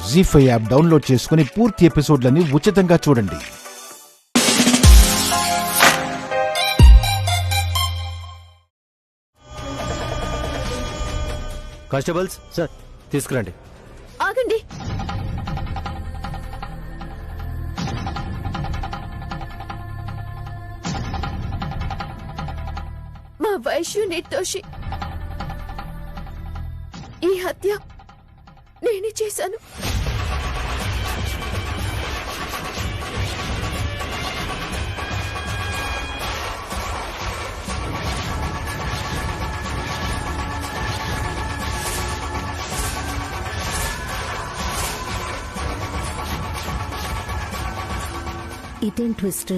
జీ5 app download చేసుకుని పూర్తి ఎపిసోడ్లని ఉచితంగా చూడండి. కానిస్టేబుల్స్ సార్, తీసుకురండి. ఆగండి. మా వైశ్యు నిర్దోషి. ఈ హత్య నేనే చేశాను. ఇదేం ట్విస్ట్?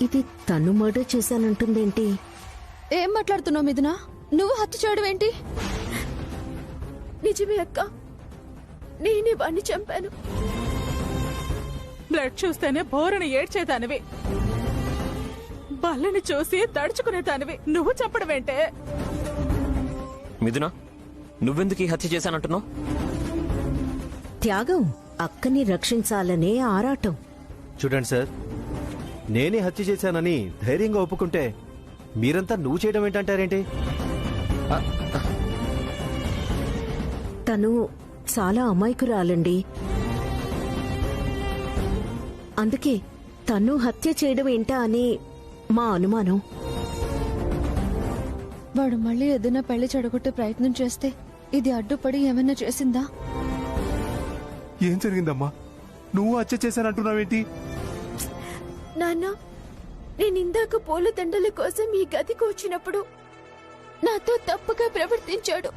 ఇది తను మర్డర్ చేశానంటుందేంటి? ఏం మాట్లాడుతున్నావు మిథునా? నువ్వు హత్య చేయడం ఏంటి? నిజమే అక్క, నేనే వాణ్ణి చంపాను. బ్లడ్ చూస్తేనే బోరని ఏడ్చేదానివి, బల్లని చూసి తడుచుకునేదానివి. నువ్వు చెప్పడమేంటే? మిథునా, నువ్వెందుకు ఈ హత్య చేశానంటున్నావు? త్యాగం, అక్కని రక్షించాలనే ఆరాటం. చూడండి సార్, నేనే హత్య చేశానని ధైర్యంగా ఒప్పుకుంటే మీరంతా నువ్వు చేయడం ఏంటంటారేంటి? తను చాలా అమాయకురాలండి. అందుకే తను హత్య చేయడం ఏంటా అని మా అనుమానం. వాడు మళ్ళీ ఏదైనా పెళ్లి చెడగొట్టే ప్రయత్నం చేస్తే ఇది అడ్డుపడి ఏమైనా చేసిందా? ఏం జరిగిందమ్మా? నువ్వు హత్య చేశానంటున్నావేంటి? నాన్న, నేను ఇందాక పూల దండల కోసం ఈ గదికి వచ్చినప్పుడు నాతో తప్పుగా ప్రవర్తించాడు.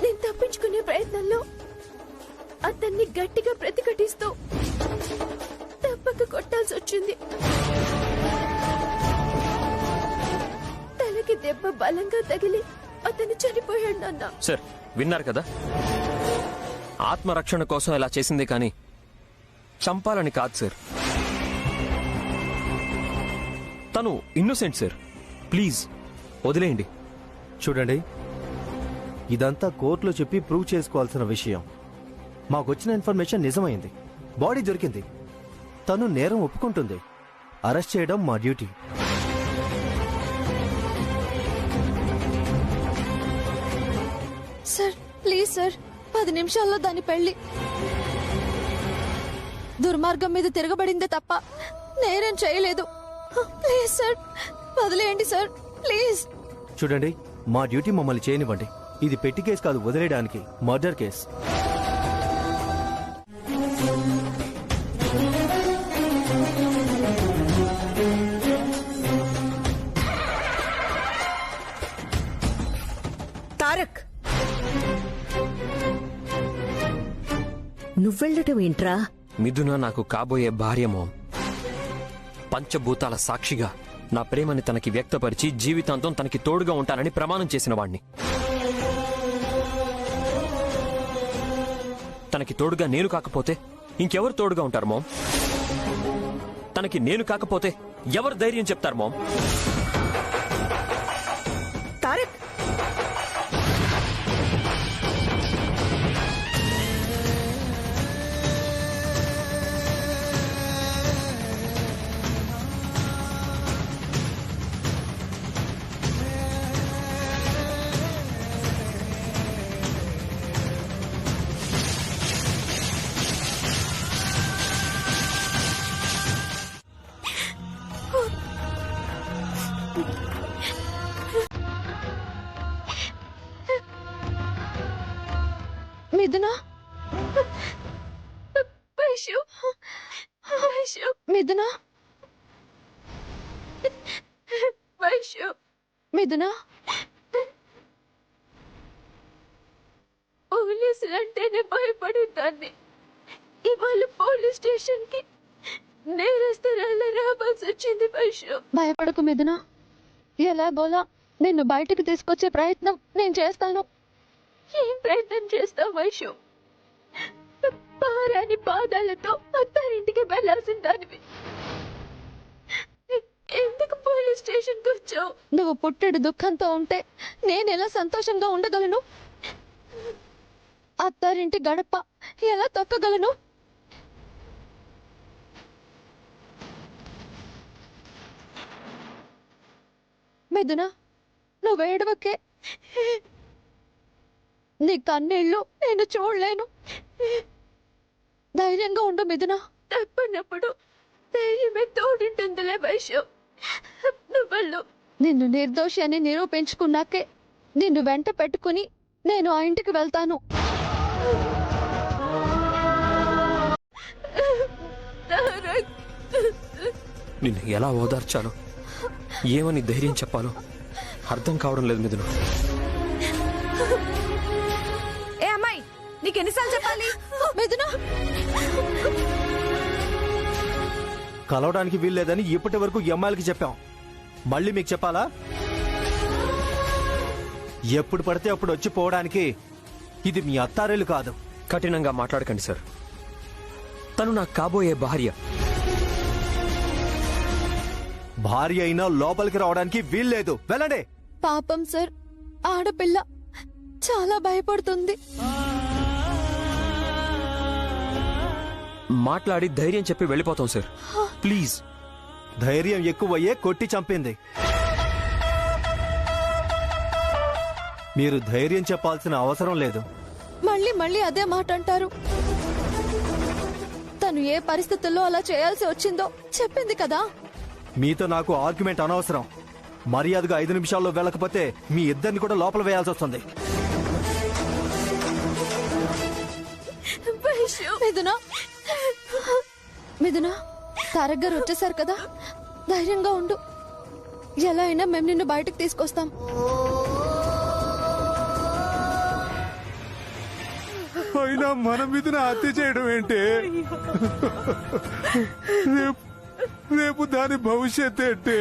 నేను తప్పించుకునే ప్రయత్నంలో అతన్ని గట్టిగా ప్రతిఘటిస్తూ తప్పక కొట్టాల్సి వచ్చింది. తలకి దెబ్బ బలంగా తగిలి అతను చనిపోయాడు. నాన్న, సార్ విన్నారు కదా, ఆత్మరక్షణ కోసం ఇలా చేసింది కానీ చంపాలని కాదు సార్. తను ఇన్నోసెంట్ సార్, ప్లీజ్ వదిలేయండి. చూడండి, ఇదంతా కోర్టులో చెప్పి ప్రూవ్ చేసుకోవాల్సిన విషయం. మాకొచ్చిన ఇన్ఫర్మేషన్ నిజమైంది, బాడీ దొరికింది, తను నేరం ఒప్పుకుంటుంది. అరెస్ట్ చేయడం మా డ్యూటీ. సార్ ప్లీజ్ సార్, 10 నిమిషాల్లో దాని పెళ్లి. దుర్మార్గం మీద తిరగబడిందే తప్ప నేనేం చేయలేదు. ప్లీజ్ సార్, వదిలేయండి సార్, ప్లీజ్. చూడండి, మా డ్యూటీ మమ్మల్ని చేయనివ్వండి. ఇది పెట్టి కేసు కాదు, వదిలేయడానికి మర్డర్ కేసు. తారక్, నువ్వెళ్ళటం ఏంట్రా? మిథున నాకు కాబోయే భార్య మోం. పంచభూతాల సాక్షిగా నా ప్రేమని తనకి వ్యక్తపరిచి జీవితాంతం తనకి తోడుగా ఉంటానని ప్రమాణం చేసిన వాణ్ణి. తనకి తోడుగా నేను కాకపోతే ఇంకెవరు తోడుగా ఉంటారు మోం? తనకి నేను కాకపోతే ఎవరు ధైర్యం చెప్తారు మోం? తారక్, మిథునా, వైశ్యు, వైశ్యు, మిథునా, వైశ్యు, మిథునా. పోలీసులంటేనే భయపడేదాన్ని. ఇవాళ పోలీస్ స్టేషన్ కి నేరస్తురాళ్ళ రావాల్సి వచ్చింది. వైశ్యు, భయపడకు మిథునా. ఎలాగోలా నిన్ను బయటకు తీసుకొచ్చే ప్రయత్నం నేను చేస్తాను. ఏం ప్రయత్నం చేస్తావు వైశ్యు? పారాని పాదాలతో అత్తారింటికి వెళ్లాల్సిన దానివి. ఎందుకు పోలీస్ స్టేషన్కి వచ్చావు? నువ్వు పుట్టెడు దుఃఖంతో ఉంటే నేను ఎలా సంతోషంగా ఉండగలను? అత్తారింటి గడప ఎలా తొక్కగలను? మిథున, నువ్వు ఏడవకే. నీ కన్నీళ్ళు నేను చూడలేను. ధైర్యంగా ఉండు మిథున. తప్పనప్పుడు ధైర్యమే తోడుంటుందిలే వైషు. నువ్వు నిన్ను నిర్దోషి అని నిరూపించుకున్నాకే నిన్ను వెంట పెట్టుకుని నేను ఆ ఇంటికి వెళ్తాను. నిన్ను ఎలా ఓదార్చాలో, ఏమని ధైర్యం చెప్పాలో అర్థం కావడం లేదు మిథున. ఏ అమ్మాయి, నీకెన్నిసార్లు చెప్పాలి? మిథున, కలవడానికి వీల్లేదని ఇప్పటి వరకు ఈ అమ్మాయిలకి చెప్పాం. మళ్ళీ మీకు చెప్పాలా? ఎప్పుడు పడితే అప్పుడు వచ్చి పోవడానికి ఇది మీ అత్తారేలు కాదు. కఠినంగా మాట్లాడకండి సార్. తను నాకు కాబోయే భార్య. భార్య అయినా లోపలికి రావడానికి వీల్లేదు. వెళ్ళండి. పాపం సార్, ఆడపిల్ల చాలా భయపడుతుంది. మాట్లాడి ధైర్యం చెప్పి వెళ్ళిపోతాం సార్, ప్లీజ్. ధైర్యం ఎక్కువయ్యే కొట్టి చంపింది. మీరు ధైర్యం చెప్పాల్సిన అవసరం లేదు. మళ్ళీ మళ్ళీ అదే మాట అంటారు. తను ఏ పరిస్థితుల్లో అలా చేయాల్సి వచ్చిందో చెప్పింది కదా. మీతో నాకు ఆర్గ్యుమెంట్ అనవసరం. మర్యాదగా 5 నిమిషాల్లో వెళ్ళకపోతే మీ ఇద్దరిని కూడా లోపల వేయాల్సి వస్తుంది. మిథున, మిథున, తారక్ గారు వచ్చేసారు కదా, ధైర్యంగా ఉండు. ఎలా అయినా మేము నిన్ను బయటకు తీసుకొస్తాం. అయినా మన మీదన హత్య చేయడం ఏంటి? రేపు దాని భవిష్యత్ ఏంటి?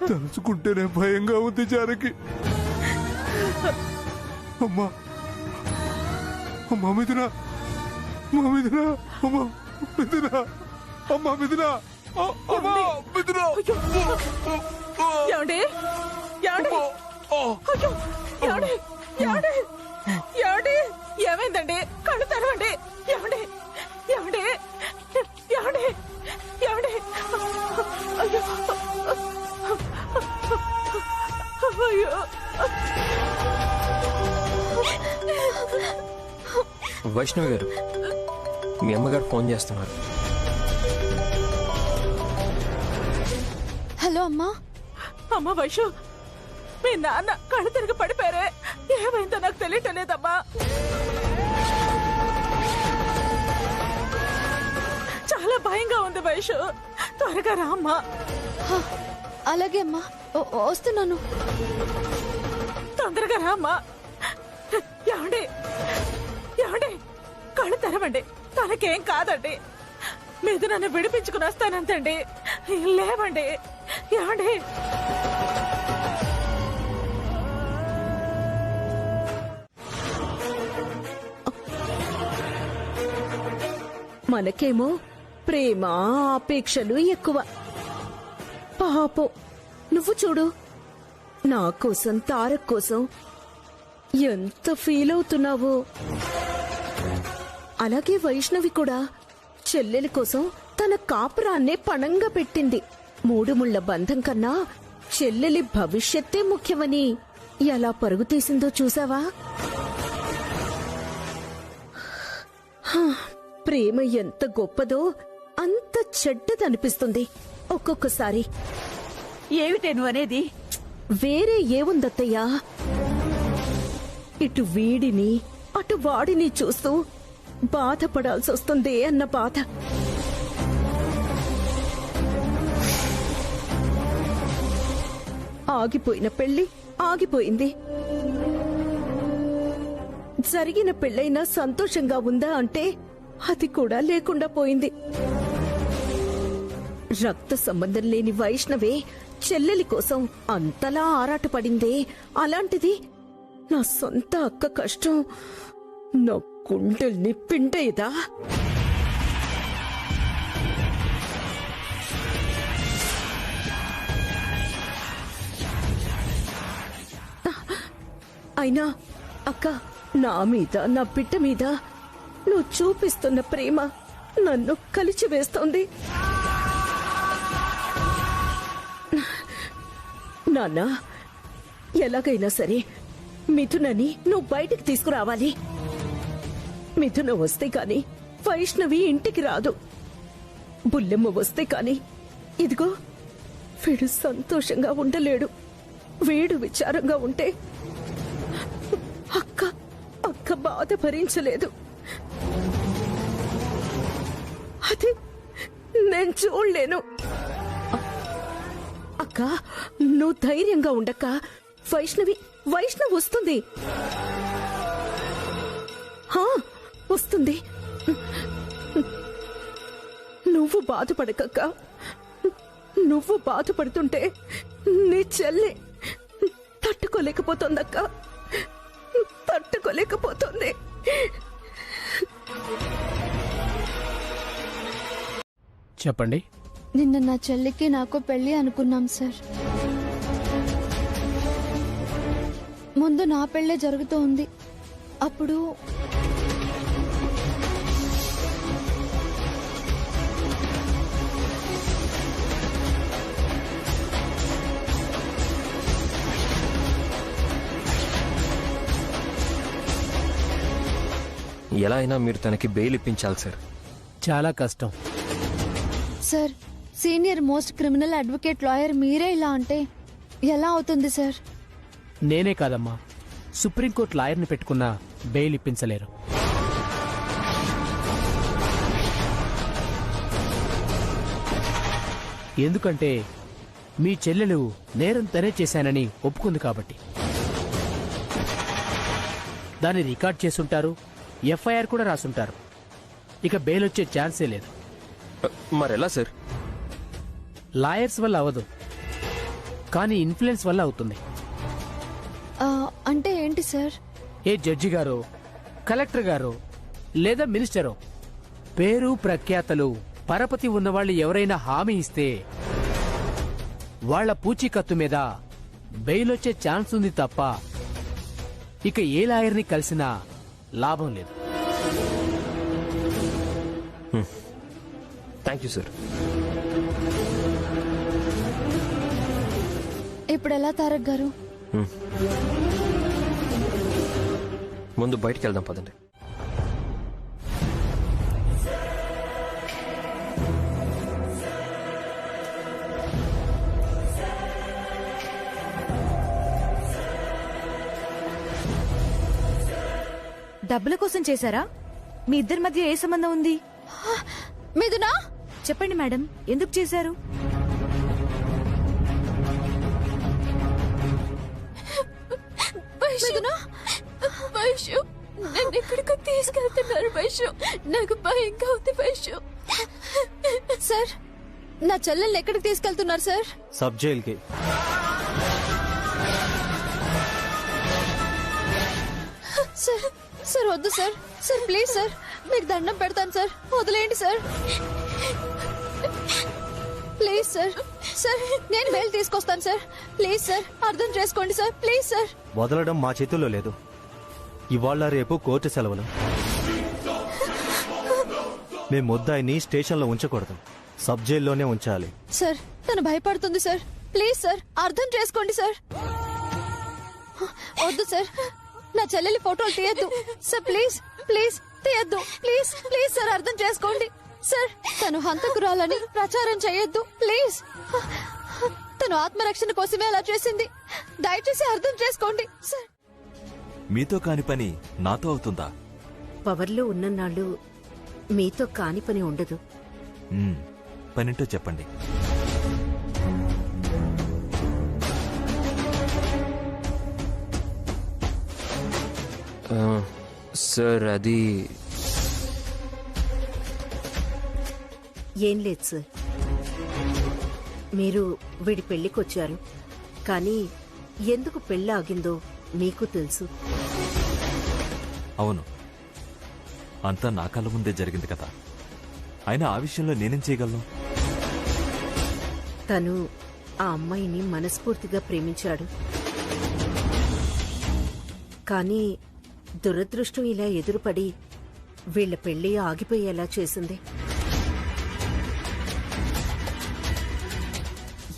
తలుచుకుంటేనే భయంగా ఉంది జానకి. అమ్మా, అమ్మా మిథున, అమ్మా మిథున, అమ్మా మిథున, అమ్మా మిథున, అమ్మా మిథున. ఏమండి? ఏమండి? అయ్యో, ఏమండి? ఏమండి? ఏమండి? ఏమైందండి? కళ్ళు తెరవండి. ఏమండి? ఏమండి? ఏమండి? ఏమండి? అయ్యో, అయ్యో. వైష్ణవి గారు, మీ అమ్మగారు ఫోన్ చేస్తున్నారు. హలో అమ్మా. అమ్మ వైషు, మీ నాన్న కళ్ళు తిరిగి పడిపోయారే, ఏమైందో నాకు తెలియటం లేదమ్మా. చాలా భయంగా ఉంది వైషు, త్వరగా రా అమ్మా. అలాగే అమ్మా, వస్తున్నాను. తొందరగా రా అమ్మా. ఏమండి? ఏమండి? కళ్ళు తెరవండి, తనకేం కాదండి. మీద నన్ను విడిపించుకుని వస్తానంతండి. లేవండి. ఏమండి? మనకేమో ప్రేమ ఆపేక్షలు ఎక్కువ. పాపం నువ్వు చూడు, నా కోసం తారక్ కోసం ఎంత ఫీల్ అవుతున్నావో. అలాగే వైష్ణవి కూడా చెల్లెలి కోసం తన కాపురాన్నే పణంగా పెట్టింది. 3 ముళ్ల బంధం కన్నా చెల్లెలి భవిష్యత్తే ముఖ్యమని ఎలా పరుగు తీసిందో చూసావా? ప్రేమ ఎంత గొప్పదో అంత చెడ్డదనిపిస్తుంది ఒక్కొక్కసారి. ఏమిటే నువ్వు అనేది? వేరే ఏముందత్తయ్యా, ఇటు వీడిని అటు వాడిని చూస్తూ బాధపడాల్సొస్తుంది అన్న బాధ. ఆగిపోయిన పెళ్లి ఆగిపోయింది. జరిగిన పెళ్ళైనా సంతోషంగా ఉందా అంటే అది కూడా లేకుండా పోయింది. రక్త సంబంధం లేని వైష్ణవే చెల్లెలి కోసం అంతలా ఆరాటపడిందే, అలాంటిది నా సొంత అక్క కష్టం నా గుండెల్ని పిండేదా? అయినా అక్క, నా మీద, నా బిడ్డ మీద నువ్వు చూపిస్తున్న ప్రేమ నన్ను కలిచివేస్తోంది. నాన్న, ఎలాగైనా సరే మిథునని నువ్వు బయటికి తీసుకురావాలి. మిథున వస్తే కాని వైష్ణవి ఇంటికి రాదు. బుల్లెమ్మ వస్తే కాని ఇదిగో వీడు సంతోషంగా ఉండలేడు. వీడు విచారంగా ఉంటే అక్క బాధ భరించలేదు. అది నేను చూడలేను. అక్క, నువ్వు ధైర్యంగా ఉండక్క. వైష్ణవి వస్తుంది. వస్తుంది. నువ్వు బాధపడకక్క. నువ్వు బాధపడుతుంటే నీ చెల్లి తట్టుకోలేకపోతుందక్క, తట్టుకోలేకపోతుంది. చెప్పండి. నిన్న నా చెల్లికి నాకు పెళ్లి అనుకున్నాం సార్. ముందు నా పెళ్లే జరుగుతూ ఉంది. అప్పుడు ఎలా అయినా మీరు తనకి బెయిల్ ఇప్పించాలి సార్. చాలా కష్టం. Sir, senior most criminal advocate lawyer మీరే ఇలా అంటే ఎలా అవుతుంది సార్? నేనే కాదమ్మా, సుప్రీంకోర్టు లాయర్ని పెట్టుకున్నా బెయిల్ ఇప్పించలేరు. ఎందుకంటే మీ చెల్లెలు నేరం తనే చేశానని ఒప్పుకుంది కాబట్టి. దాన్ని రికార్డ్ చేసుంటారు, ఎఫ్ఐఆర్ కూడా రాసుంటారు. ఇక బెయిల్ వచ్చే ఛాన్సే లేదు. మరెలా సార్? లాయర్స్ వల్ల అవదు, కానీ ఇన్ఫ్లుయెన్స్ వల్ల అవుతుంది. అంటే ఏంటి సార్? ఏ జడ్జి గారో, కలెక్టర్ గారో లేదా మినిస్టరో పేరు ప్రఖ్యాతలు పరపతి ఉన్నవాళ్ళు ఎవరైనా హామీ ఇస్తే వాళ్ల పూచీకత్తు మీద బెయిల్ వచ్చే ఛాన్స్ ఉంది తప్ప ఇక ఏ లాయర్ని కలిసినా లాభం లేదు. Thank you sir. ఇప్పుడు ఎలా తారక్ గారు? ముందు బయటికి వెళ్దాం పదండి. డబ్బుల కోసం చేశారా? మీ ఇద్దరి మధ్య ఏ సంబంధం ఉంది? మిథునా, చెప్పండి మేడం, ఎందుకు చేశారు? మిథునా, వైషు నన్ను ఎక్కడికో తీసుకెళ్తున్నారు. వైషు, నాకు భయంగా ఉంది. వైషు సార్, నా చెల్లెల్ని ఎక్కడికి తీసుకెళ్తున్నారు సార్? సబ్ జైల్కి. సార్ సార్ వద్దు సార్. సార్ ప్లీజ్ సార్, మీకు దండం పెడతాను సార్, వదిలేయండి సార్. Please sir. సార్, నేను బెయిల్ తీసుకొస్తాను సార్. ప్లీజ్ సార్, అర్థం చేసుకోండి సార్. Please sir. వదలడం మా చేతుల్లో లేదు. ఇవాళ రేపు కోర్టు సెలవులు. మేము ముద్దాయిని స్టేషన్లో ఉంచకూడదు, సబ్ జైల్లోనే ఉంచాలి. సార్, తను భయపడుతుంది సార్. ప్లీజ్ సార్, అర్థం చేసుకోండి సార్. వద్దు సార్, నా చెల్లెలి ఫోటోలు తీయద్దు సార్. ప్లీజ్ ప్లీజ్ తీయద్దు. ప్లీజ్ ప్లీజ్ సార్, అర్థం చేసుకోండి సార్. తను హంతకురాలని ప్రచారం చేయొద్దు ప్లీజ్. తను ఆత్మరక్షణ కోసమే అలా చేసింది. దయచేసి అర్థం చేసుకోండి సార్. మీతో కాని పని నాతో అవుతుందా? పవర్లో ఉన్ననాళ్ళు మీతో కాని పని ఉండదు. పనింటో చెప్పండి. సార్, అది ఏం లేదు సార్. మీరు వీడి పెళ్లికొచ్చారు, కానీ ఎందుకు పెళ్లి ఆగిందో మీకు తెలుసు. అవును, అంతా నా కళ్ళ ముందే జరిగింది కదా. అయినా ఆ విషయంలో నేనేం చేయగలను? తను ఆ అమ్మాయిని మనస్ఫూర్తిగా ప్రేమించాడు. కానీ దురదృష్టం ఇలా ఎదురుపడి వీళ్ల పెళ్లి ఆగిపోయేలా చేసింది.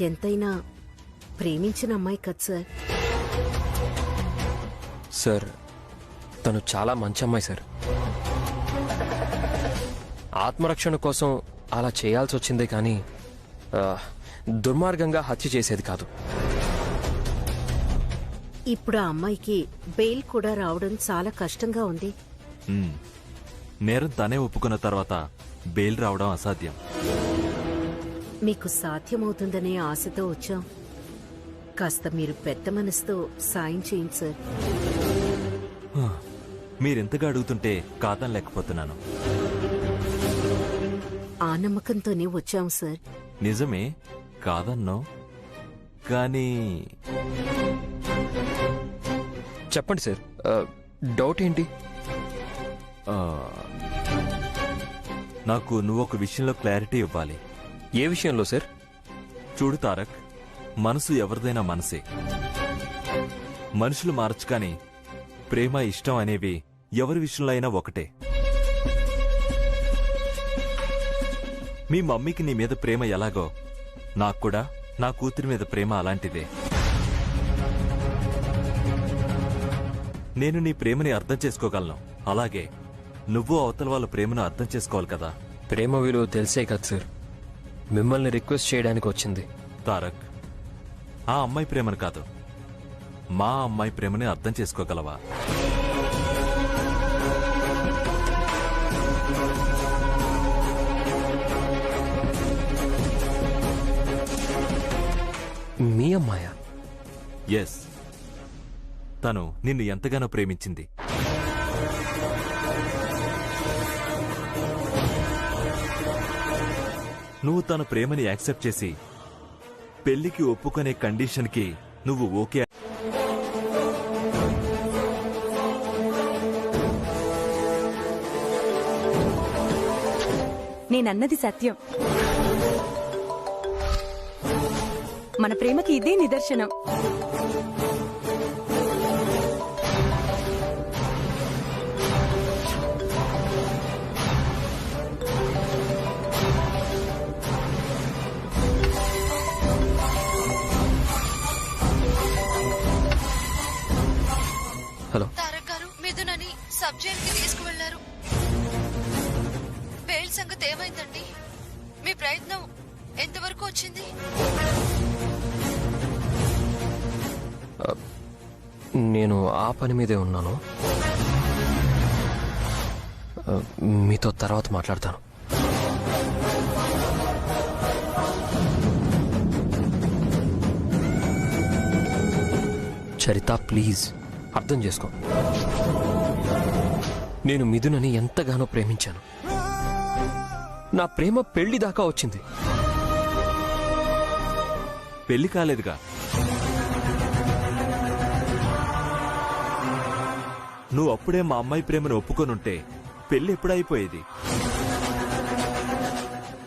ఎంతైనా ప్రేమించిన అమ్మాయి కదా సార్. సార్ తను చాలా మంచి అమ్మాయి సార్. ఆత్మరక్షణ కోసం అలా చేయాల్సి వచ్చిందే కానీ దుర్మార్గంగా హత్య చేసేది కాదు. ఇప్పుడు ఆ అమ్మాయికి బెయిల్ కూడా రావడం చాలా కష్టంగా ఉంది. నేరం తనే ఒప్పుకున్న తర్వాత బెయిల్ రావడం అసాధ్యం. మీకు సాధ్యమవుతుందనే ఆశతో వచ్చాం. కాస్త మీరు పెద్ద మనసుతో సాయం చేయండి సార్. మీరెంతగా అడుగుతుంటే కాదనలేకపోతున్నాను. ఆ నమ్మకంతోనే వచ్చాం సార్. నిజమే, కాదన్నో. కానీ చెప్పండి సార్, డౌట్ ఏంటి? నాకు నువ్వొక విషయంలో క్లారిటీ ఇవ్వాలి. ఏ విషయంలో సార్? చూడు తారక్, మనసు ఎవరిదైనా మనసే. మనుషులు మారచ్చు కానీ ప్రేమ, ఇష్టం అనేవి ఎవరి విషయంలో అయినా ఒకటే. మీ మమ్మీకి నీ మీద ప్రేమ ఎలాగో నాకు కూడా నా కూతురి మీద ప్రేమ అలాంటిదే. నేను నీ ప్రేమని అర్థం చేసుకోగలను, అలాగే నువ్వు అవతల వాళ్ళ ప్రేమను అర్థం చేసుకోవాలి కదా. ప్రేమ విలువ తెలిసే కదా సార్ మిమ్మల్ని రిక్వెస్ట్ చేయడానికి వచ్చింది. తారక్, ఆ అమ్మాయి ప్రేమను కాదు, మా అమ్మాయి ప్రేమని అర్థం చేసుకోగలవా? మీ అమ్మాయా? ఎస్, తను నిన్ను ఎంతగానో ప్రేమించింది. నువ్వు తన ప్రేమని యాక్సెప్ట్ చేసి పెళ్లికి ఒప్పుకునే కండిషన్కి నువ్వు ఓకే. నేనన్నది సత్యం. మన ప్రేమకి ఇదే నిదర్శనం. హలో, తారక్ గారు మిథునని సబ్ జైల్ కి తీసుకువెళ్లారు. బెయిల్ సంగతి ఏమైందండి? మీ ప్రయత్నం ఎంతవరకు వచ్చింది? నేను ఆ పని మీదే ఉన్నాను. మీతో తర్వాత మాట్లాడతాను. చరిత, ప్లీజ్ అర్థం చేసుకో. నేను మిథునని ఎంతగానో ప్రేమించాను. నా ప్రేమ పెళ్లి దాకా వచ్చింది. పెళ్లి కాలేదుగా. నువ్వు అప్పుడే మా అమ్మాయి ప్రేమను ఒప్పుకొనుంటే పెళ్లి ఎప్పుడైపోయేది?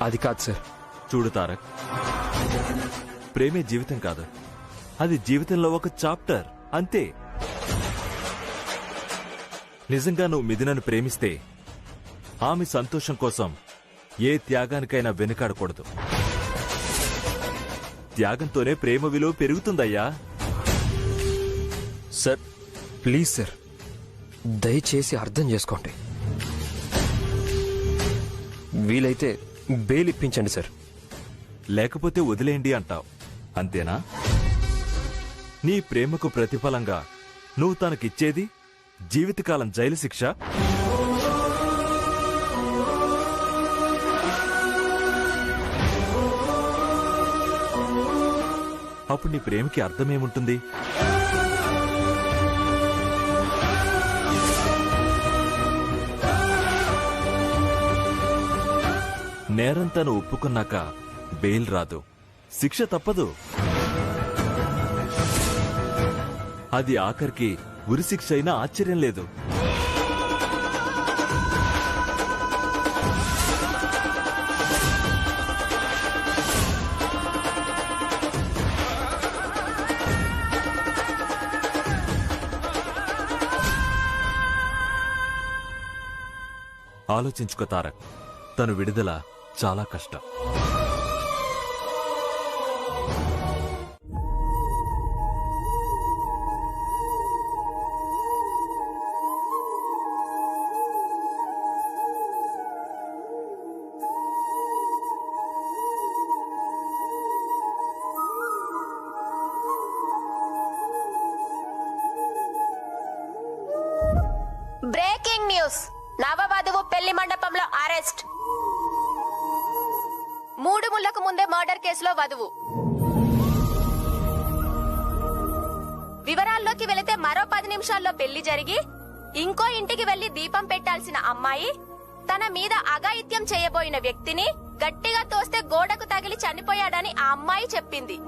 అది కాదు సార్. చూడు తారక్, ప్రేమే జీవితం కాదు, అది జీవితంలో ఒక చాప్టర్ అంతే. నిజంగా నువ్వు మిథునను ప్రేమిస్తే ఆమె సంతోషం కోసం ఏ త్యాగానికైనా వెనుకాడకూడదు. త్యాగంతోనే ప్రేమ విలువ పెరుగుతుందయ్యా. సార్ ప్లీజ్ సార్, దయచేసి అర్థం చేసుకోండి. వీలైతే బెయిల్ ఇప్పించండి సార్. లేకపోతే వదిలేయండి అంటావు, అంతేనా? నీ ప్రేమకు ప్రతిఫలంగా నువ్వు తనకిచ్చేది జీవితకాలం జైలు శిక్ష. అప్పుడు నీ ప్రేమకి అర్థమేముంటుంది? నేరం తను ఒప్పుకున్నాక బెయిల్ రాదు, శిక్ష తప్పదు. అది ఆఖరికి ఉరిశిక్ష అయినా ఆశ్చర్యం లేదు. ఆలోచించుకో తారక్, తను విడుదల చాలా కష్టం. బ్రేకింగ్ న్యూస్, నవవధువు పెళ్లి మండపంలో అరెస్ట్. 3 ముళ్లకు ముందే మర్డర్ కేసులో వధువు. వివరాల్లోకి వెళితే మరో 10 నిమిషాల్లో పెళ్లి జరిగి ఇంకో ఇంటికి వెళ్లి దీపం పెట్టాల్సిన అమ్మాయి తన మీద అఘాయిత్యం చేయబోయిన వ్యక్తిని గట్టిగా తోస్తే గోడకు తగిలి చనిపోయాడని ఆ అమ్మాయి చెప్పింది.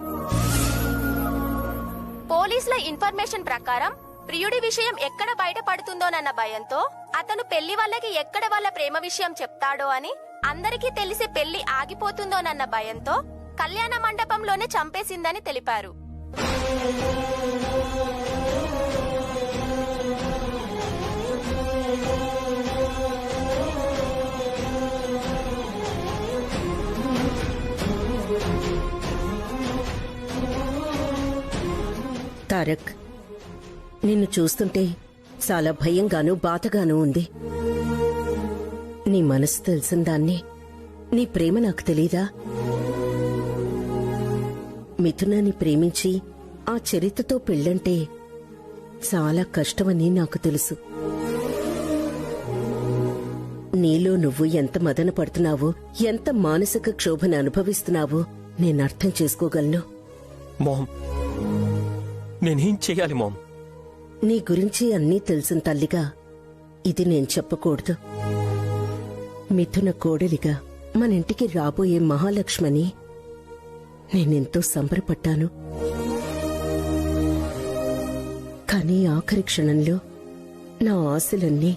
పోలీసుల ఇన్ఫర్మేషన్ ప్రకారం ప్రియుడి విషయం ఎక్కడ బయటపడుతుందోనన్న భయంతో అతను పెళ్లి వాళ్ళకి ఎక్కడ వాళ్ళ ప్రేమ విషయం చెప్తాడో అని, అందరికీ తెలిసి పెళ్లి ఆగిపోతుందోనన్న భయంతో కళ్యాణ మండపంలోనే చంపేసిందని తెలిపారు. తారక్, నిన్ను చూస్తుంటే చాలా భయంగానూ బాధగానూ ఉంది. నీ మనసు తెలిసిన దాన్ని, నీ ప్రేమ నాకు తెలీదా? మిథునాన్ని ప్రేమించి ఆ చరిత్రతో పెళ్ళంటే చాలా కష్టమని నాకు తెలుసు. నీలో నువ్వు ఎంత మదన పడుతున్నావో, ఎంత మానసిక క్షోభను అనుభవిస్తున్నావో నేను అర్థం చేసుకోగలను. మోమ్, నేనేం చెయ్యాలి మోమ్? నీ గురించి అన్నీ తెలిసిన తల్లిగా ఇది నేను చెప్పకూడదు. మిథున కోడలిగా మన ఇంటికి రాబోయే మహాలక్ష్మని నేనెంతో సంబరపడ్డాను. కానీ ఆఖరి క్షణంలో నా ఆశలన్నీ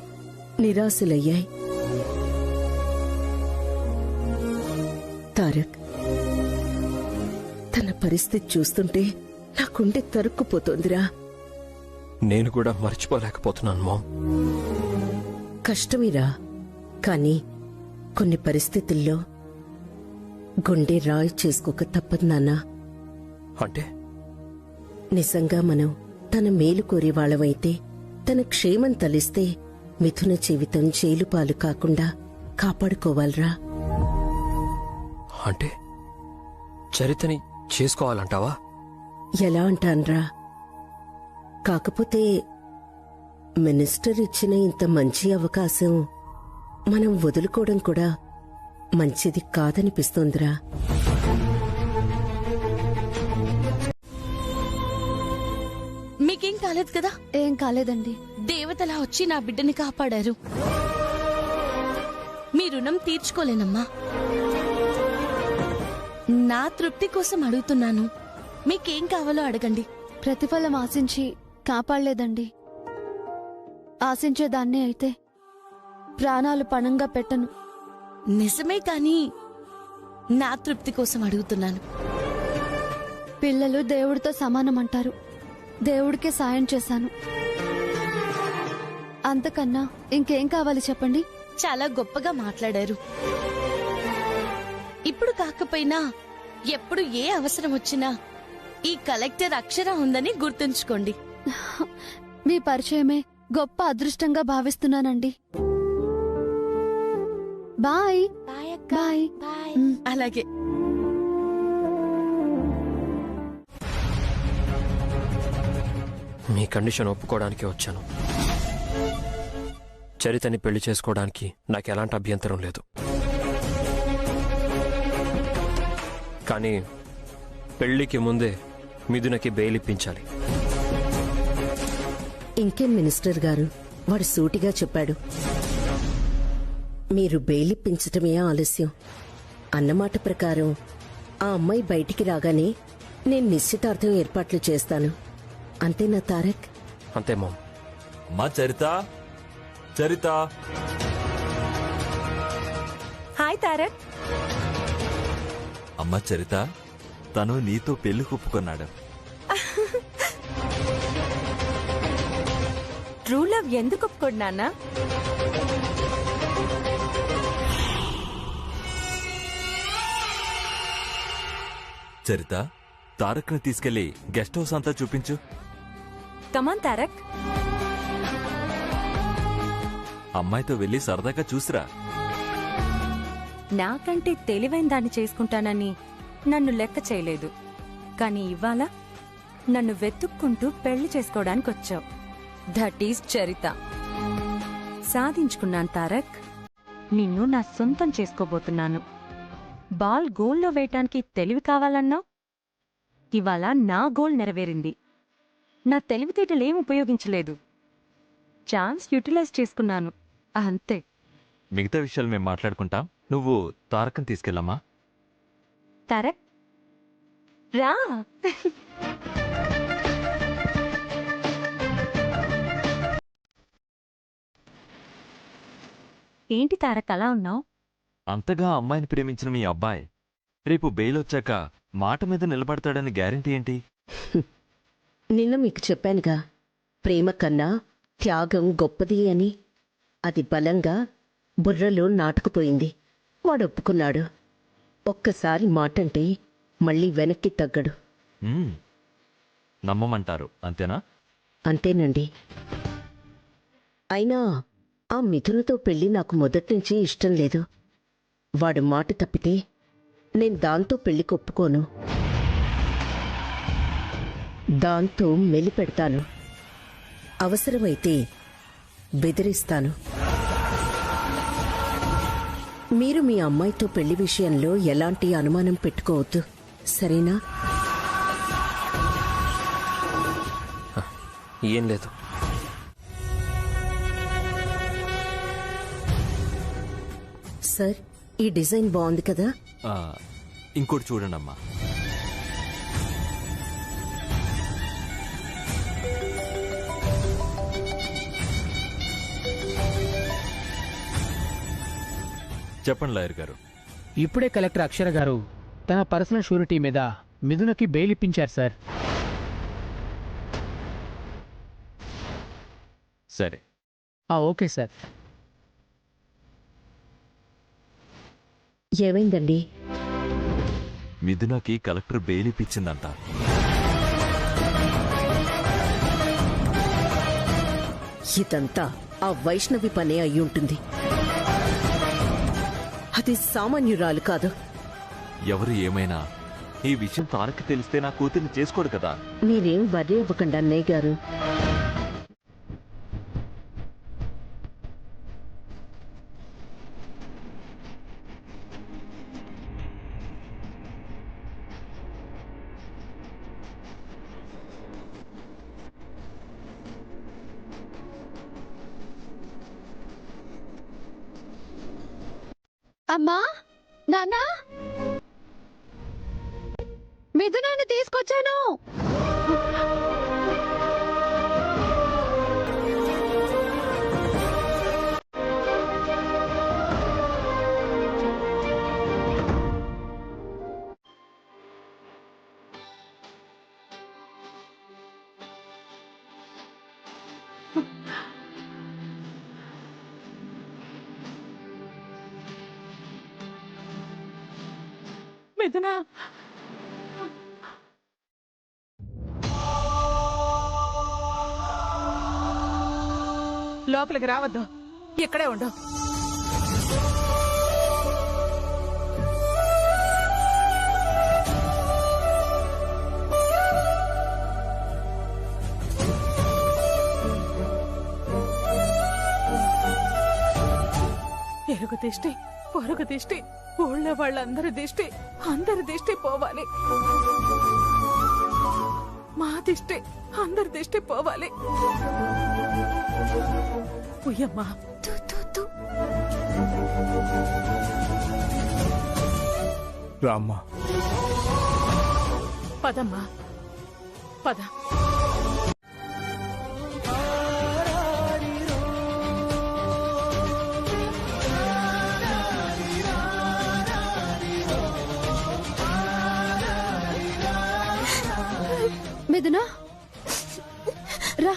నిరాశలయ్యాయి. తారక్, తన పరిస్థితి చూస్తుంటే నా గుండె తరుక్కుపోతోందిరా. నేను కూడా మర్చిపోలేకపోతున్నాను మామ్. కష్టమేరా, కానీ కొన్ని పరిస్థితుల్లో గుండె రాయి చేసుకోక తప్పదు నాన్నా. అంటే నిజంగా మనం తన మేలు కోరేవాళ్లమైతే, తన క్షేమం తలిస్తే మిథున జీవితం జైలు పాలు కాకుండా కాపాడుకోవాలరా. అంటే చరితని చేసుకోవాలంటావా? ఎలా అంటాన్రా? కాకపోతే మినిస్టర్ ఇచ్చిన ఇంత మంచి అవకాశం మనం వదులుకోవడం కూడా మంచిది కాదనిపిస్తోందిరా. మీకేం కాలేదు కదా? ఏం కాలేదండి. దేవతలా వచ్చి నా బిడ్డని కాపాడారు. మీ రుణం తీర్చుకోలేనమ్మా. నా తృప్తి కోసం అడుగుతున్నాను. మీకేం కావాలో అడగండి. ప్రతిఫలం ఆశించి కాపాడలేదండి. ఆశించేదాన్నే అయితే ప్రాణాలు పణంగా పెట్టను. నిజమే, కానీ నా తృప్తి కోసం అడుగుతున్నాను. పిల్లలు దేవుడితో సమానమంటారు. దేవుడికే సాయం చేశాను. అంతకన్నా ఇంకేం కావాలి చెప్పండి? చాలా గొప్పగా మాట్లాడారు. ఇప్పుడు కాకపోయినా ఎప్పుడు ఏ అవసరం వచ్చినా ఈ కలెక్టర్ అక్షర ఉందని గుర్తుంచుకోండి. మీ పరిచయమే గొప్ప అదృష్టంగా భావిస్తున్నానండి. Bye bye. అలాగే. మీ కండిషన్ ఒప్పుకోవడానికి వచ్చాను. చరితని పెళ్లి చేసుకోవడానికి నాకు ఎలాంటి అభ్యంతరం లేదు. కానీ పెళ్లికి ముందే మిథునకి బెయిల్ ఇప్పించాలి. ఇంకేం మినిస్టర్ గారు, వాడు సూటిగా చెప్పాడు. మీరు బెయిల్ ఇప్పించటమే ఆలస్యం. అన్నమాట ప్రకారం ఆ అమ్మాయి బయటికి రాగానే నేను నిశ్చితార్థం ఏర్పాట్లు చేస్తాను. అంతేనా తారక్? అంతే మామ్. అమ్మా చరిత, చరిత. హాయ్ తారక్. అమ్మా చరిత, తను నీతో పెళ్లి ఒప్పుకున్నాడు. ట్రూ లవ్ ఎందుకు ఒప్పుకోడు నాన్న? చరిత, తారక్ని తీసుకెళ్లి గెస్ట్ హౌస్ అంతా చూపించు. కమాన్ తారక్. అమ్మాయితో వెళ్ళి సరదాగా చూసిరా. నాకంటే తెలివైన దాన్ని చేసుకుంటానని నన్ను లెక్క చేయలేదు, కానీ ఇవాళ నన్ను వెతుక్కుంటూ పెళ్లి చేసుకోవడానికి వచ్చావు. దట్ ఈజ్ చరిత. సాధించుకున్నాను తారక్. నిన్ను నా సొంతం చేసుకోబోతున్నాను. బాల్ గోల్లో వేయటానికి తెలివి కావాలన్నావు. ఇవాళ నా గోల్ నెరవేరింది. నా తెలివితేటలేం ఉపయోగించలేదు, ఛాన్స్ యూటిలైజ్ చేసుకున్నాను అంతే. మిగతా విషయాలు మేము మాట్లాడుకుంటాం. నువ్వు తారక్ని తీసుకెళ్ళమ్మా. తారక్ రా. ఏంటి తారక్ అలా ఉన్నావు? అంతగా అమ్మాయిని ప్రేమించిన మీ అబ్బాయి రేపు బెయిల్ వచ్చాక మాట మీద నిలబడతాడని గ్యారెంటీ ఏంటి? నిన్న మీకు చెప్పానుగా, ప్రేమ కన్నా త్యాగం గొప్పది అని. అది బలంగా బుర్రలో నాటుకుపోయింది. వాడు ఒప్పుకున్నాడు. ఒక్కసారి మాటంటే మళ్ళీ వెనక్కి తగ్గడు. నమ్మమంటారు అంతేనా? అంతేనండి. అయినా ఆ మిథునతో పెళ్లి నాకు మొదట్నుంచి ఇష్టం లేదు. వాడు మాట తప్పితే నేను దాంతో పెళ్లికి ఒప్పుకోను. దాంతో మెలిపెడతాను. అవసరమైతే బెదిరిస్తాను. మీరు మీ అమ్మాయితో పెళ్లి విషయంలో ఎలాంటి అనుమానం పెట్టుకోవద్దు, సరేనా? ఏం లేదు. సార్, ఈ డిజైన్ బాగుంది కదా? ఇంకోటి చూడండమ్మా. చెప్పండి లాయర్ గారు. ఇప్పుడే కలెక్టర్ అక్షర గారు తన పర్సనల్ షూరిటీ మీద మిథునకి బెయిల్ ఇప్పించారు సార్. సరే. Okay sir. ఏమైందండి? మిథునకి కలెక్టర్ బెయిల్ ఇప్పించిందంట. ఇదంతా ఆ వైష్ణవి పనే అయ్యుంటుంది. అది సామాన్యురాలు కాదు. ఎవరు ఏమైనా ఈ విషయం తారక్కి తెలిస్తే నా కూతుర్ని చేసుకోడు కదా. మీరేం వర్రీ అవ్వకండి అన్నయ్య గారు. అమ్మా, నాన్నా, మిథునాన్ని తీసుకొచ్చాను. మిథునా, లోపలికి రావద్దు, ఇక్కడే ఉండు. ఎరుగు దిష్టి, పొరుగు దిష్టి, ఊళ్ళో వాళ్ళందరి దిష్టి, అందరి దిష్టి పోవాలి. మా దిష్టి, అందరి దిష్టి పోవాలి. ఉయ్యమ్మా. రామ్మా. పదమ్మా, పద. మిథునా, రా.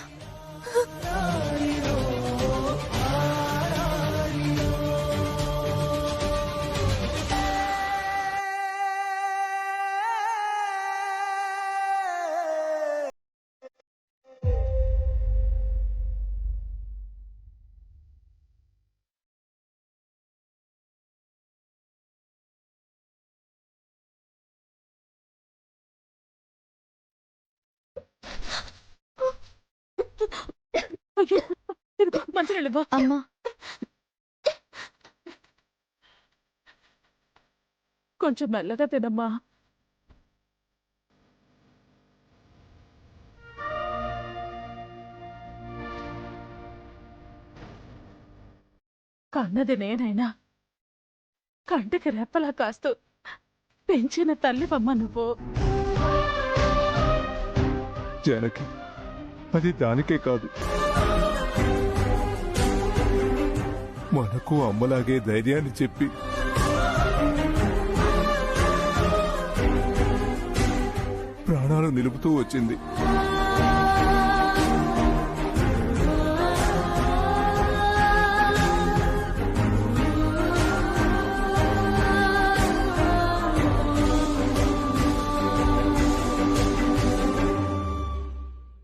మంచినీళ్ళు అమ్మా కొంచెం మెల్లగా తినమ్మా. కన్నది నేనైనా కంటికి రెప్పలా కాస్తూ పెంచిన తల్లివమ్మ నువ్వు. జానకి, అది దానికే కాదు, మనకు అమ్మలాగే ధైర్యాన్ని చెప్పి ప్రాణాలు నిలుపుతూ వచ్చింది.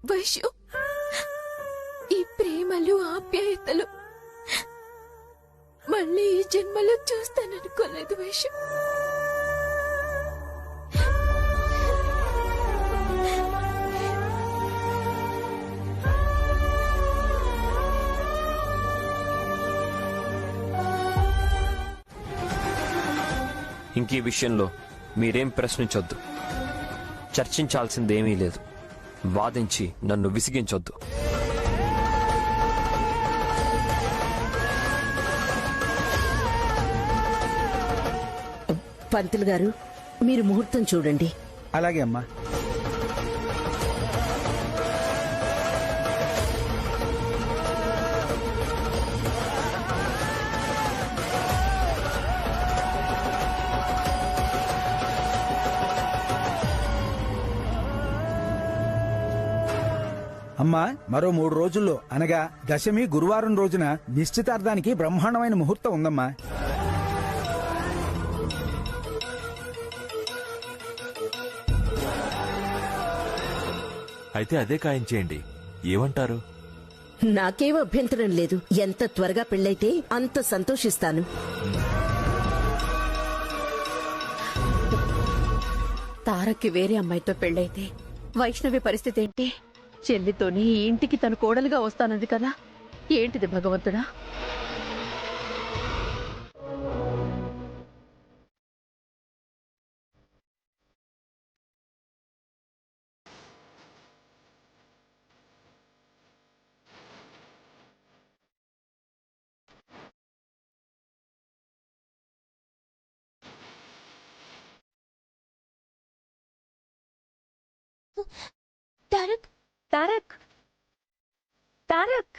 వైశ్యు, ఈ ప్రేమలు ఆప్యాయతలు మళ్ళీ ఈ జన్మలో చూస్తాననుకోలేదు వైశ్యు. ఇంక ఈ విషయంలో మీరేం ప్రశ్నించొద్దు. చర్చించాల్సిందేమీ లేదు. వాదించి నన్ను విసిగించొద్దు. పంతులు గారు, మీరు ముహూర్తం చూడండి. అలాగే అమ్మా. అమ్మా, మరో 3 రోజుల్లో అనగా దశమి గురువారం రోజున నిశ్చితార్థానికి బ్రహ్మాండమైన ముహూర్తం ఉందమ్మా. అయితే అదే ఖాయం చేయండి. ఏమంటారు? నాకేం అభ్యంతరం లేదు. ఎంత త్వరగా పెళ్ళైతే అంత సంతోషిస్తాను. తారక్కి వేరే అమ్మాయితో పెళ్ళైతే వైష్ణవి పరిస్థితి ఏంటి? చెల్లితోని ఈ ఇంటికి తను కోడలుగా వస్తానంది కదా. ఏంటిది భగవంతుడా? తారక్, తారక్, తారక్,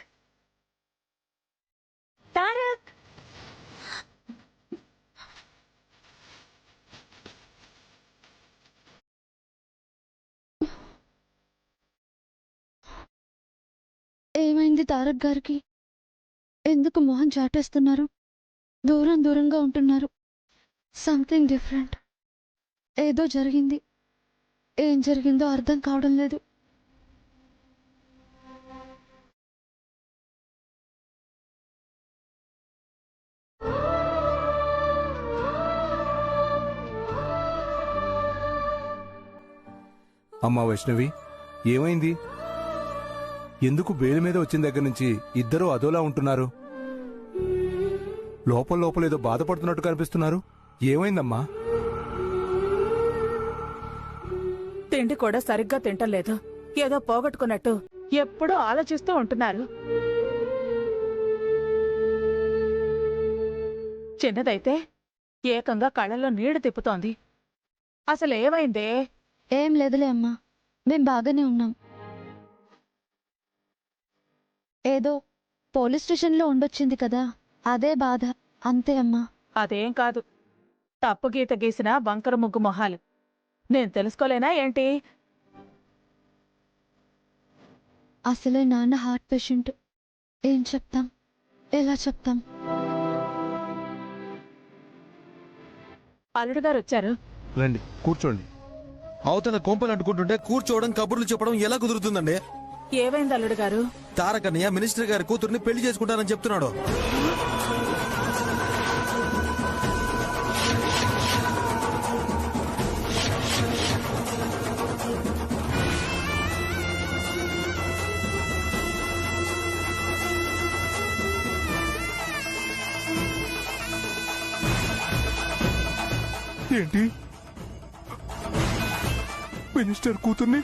తారక్. ఏమైంది తారక్ గారికి? ఎందుకు మొహం చాటేస్తున్నారు? దూరం దూరంగా ఉంటున్నారు. Something different. ఏదో జరిగింది. ఏం జరిగిందో అర్థం కావడం లేదు. అమ్మా వైష్ణవి, ఏమైంది? ఎందుకు బేలు మీద వచ్చిన దగ్గర నుంచి ఇద్దరూ అదోలా ఉంటున్నారు? లోపల లోపల ఏదో బాధపడుతున్నట్టు కనిపిస్తున్నారు. ఏమైందమ్మా? తిండి కూడా సరిగ్గా తింటలేదు. ఏదో పోగొట్టుకున్నట్టు ఎప్పుడూ ఆలోచిస్తూ ఉంటున్నారు. చిన్నదైతే ఏకంగా కళ్ళలో నీళ్లు తిప్పుతోంది. అసలు ఏమైందే? ఏం లేదులే అమ్మా, మేం బాగానే ఉన్నాం. ఏదో పోలీస్ స్టేషన్లో ఉండొచ్చింది కదా, అదే బాధ, అంతే అమ్మా. అదేం కాదు, తప్పు గీత గీసిన వంకర ముగ్గు మొహాలు. నేను తెలుసుకోలేనా ఏంటి? అసలే నాన్న హార్ట్ పేషెంట్. ఏం చెప్తాం, ఎలా చెప్తాం? అల్లుడు గారు వచ్చారు. రండి, కూర్చోండి. అవతల కొంపలు అంటుకుంటుంటే కూర్చోవడం, కబుర్లు చెప్పడం ఎలా కుదురుతుందండి? ఏమైంది అల్లుడు గారు? తారకన్నయ్య మినిస్టర్ గారి కూతుర్ని పెళ్లి చేసుకుంటానని చెప్తున్నాడు. ఏంటి మినిస్టర్ కూతుర్ని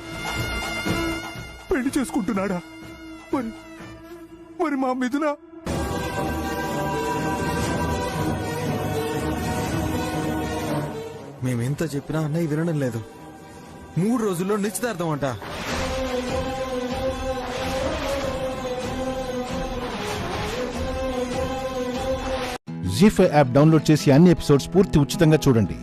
పెళ్లి చేసుకుంటున్నాడా? మరి మరి మా మిథున మేమెంత చెప్పినా అన్నయ్య వినడం లేదు. 3 రోజుల్లో నిశ్చితార్థం అంట. జీ5 యాప్ డౌన్లోడ్ చేసి అన్ని ఎపిసోడ్స్ పూర్తి ఉచితంగా చూడండి.